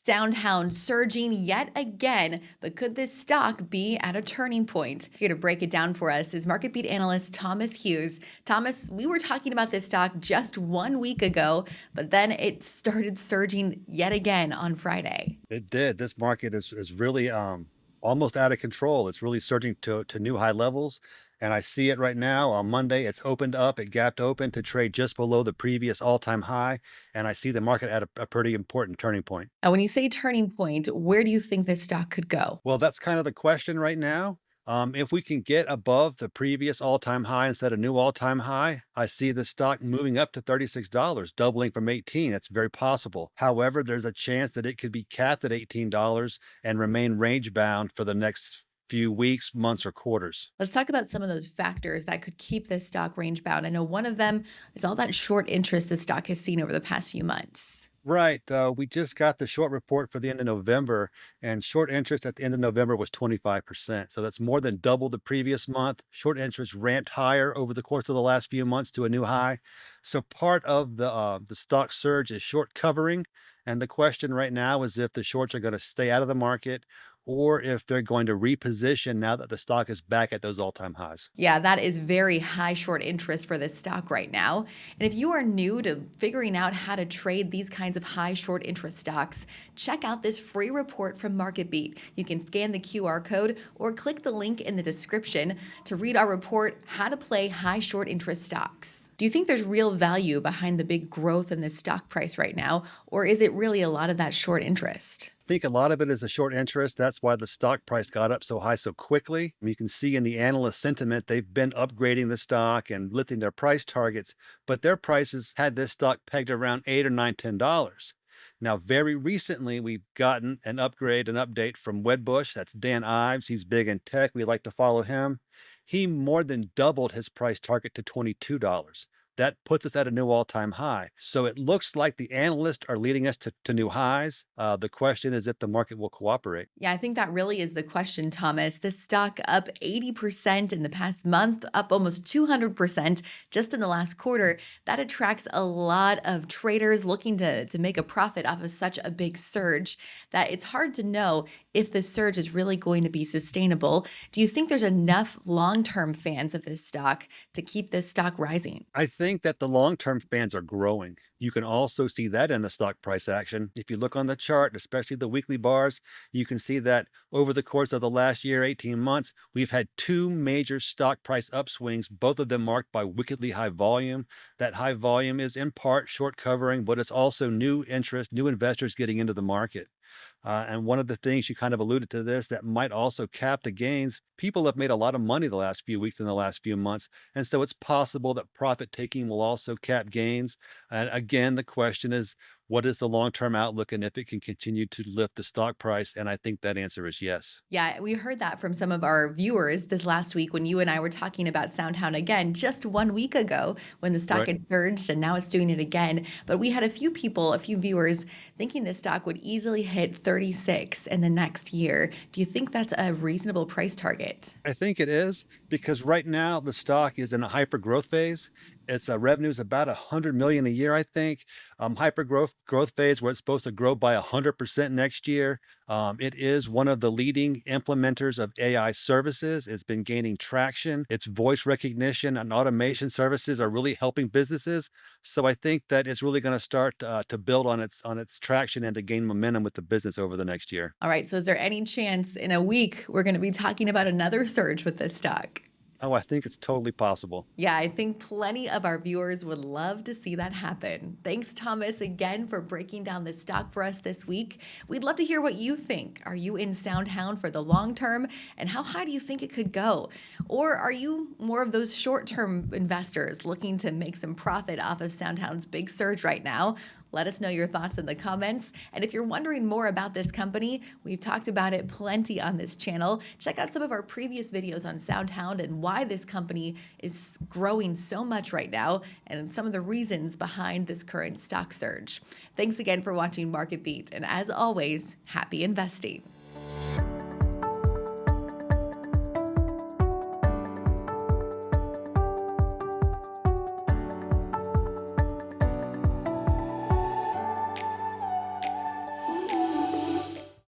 SoundHound surging yet again, but could this stock be at a turning point? Here to break it down for us is MarketBeat analyst Thomas Hughes. Thomas, we were talking about this stock just 1 week ago, but then it started surging yet again on Friday. It did. This market is really almost out of control. It's really surging to new high levels. And I see it right now on Monday. It's opened up, it gapped open to trade just below the previous all-time high. And I see the market at a pretty important turning point. Now, when you say turning point, where do you think this stock could go? Well, that's kind of the question right now. If we can get above the previous all-time high instead of new all-time high, I see the stock moving up to $36, doubling from 18. That's very possible. However, there's a chance that it could be capped at $18 and remain range bound for the next few weeks, months, or quarters. Let's talk about some of those factors that could keep this stock range bound. I know one of them is all that short interest the stock has seen over the past few months. Right. We just got the short report for the end of November, and short interest at the end of November was 25%. So that's more than double the previous month. Short interest ramped higher over the course of the last few months to a new high. So part of the stock surge is short covering, and the question right now is if the shorts are going to stay out of the market or if they're going to reposition now that the stock is back at those all-time highs. Yeah, that is very high short interest for this stock right now. And if you are new to figuring out how to trade these kinds of high short interest stocks, check out this free report from MarketBeat. You can scan the QR code or click the link in the description to read our report, How to Play High Short Interest Stocks. Do you think there's real value behind the big growth in this stock price right now, or is it really a lot of that short interest? Think a lot of it is a short interest. That's why the stock price got up so high so quickly. You can see in the analyst sentiment, they've been upgrading the stock and lifting their price targets, but their prices had this stock pegged around $8 or $10. Now, very recently, we've gotten an update from Wedbush. That's Dan Ives. He's big in tech. We like to follow him. He more than doubled his price target to $22. That puts us at a new all-time high. So it looks like the analysts are leading us to new highs. The question is if the market will cooperate. Yeah, I think that really is the question, Thomas. This stock up 80% in the past month, up almost 200% just in the last quarter. That attracts a lot of traders looking to make a profit off of such a big surge that it's hard to know if the surge is really going to be sustainable. Do you think there's enough long-term fans of this stock to keep this stock rising? I think that the long-term fans are growing. You can also see that in the stock price action. If you look on the chart, especially the weekly bars, you can see that over the course of the last year, 18 months, we've had two major stock price upswings, both of them marked by wickedly high volume. That high volume is in part short covering, but it's also new interest, new investors getting into the market. And one of the things you kind of alluded to this that might also cap the gains. People have made a lot of money the last few weeks and the last few months. And so it's possible that profit taking will also cap gains. And again, the question is, what is the long-term outlook and if it can continue to lift the stock price? And I think that answer is yes. Yeah, we heard that from some of our viewers this last week when you and I were talking about SoundHound again just 1 week ago when the stock Right. had surged and now it's doing it again. But we had a few people, a few viewers thinking this stock would easily hit 36 in the next year. Do you think that's a reasonable price target? I think it is because right now the stock is in a hyper growth phase. Its revenue is about 100 million a year, I think. Hyper growth phase where it's supposed to grow by 100% next year. It is one of the leading implementers of AI services. It's been gaining traction. Its voice recognition and automation services are really helping businesses. So I think that it's really going to start to build on its traction and to gain momentum with the business over the next year. All right, so is there any chance in a week we're going to be talking about another surge with this stock? Oh, I think it's totally possible. Yeah, I think plenty of our viewers would love to see that happen. Thanks, Thomas, again for breaking down this stock for us this week. We'd love to hear what you think. Are you in SoundHound for the long term? And how high do you think it could go? Or are you more of those short-term investors looking to make some profit off of SoundHound's big surge right now? Let us know your thoughts in the comments. And if you're wondering more about this company, we've talked about it plenty on this channel. Check out some of our previous videos on SoundHound and why this company is growing so much right now and some of the reasons behind this current stock surge. Thanks again for watching Market Beat. And as always, happy investing.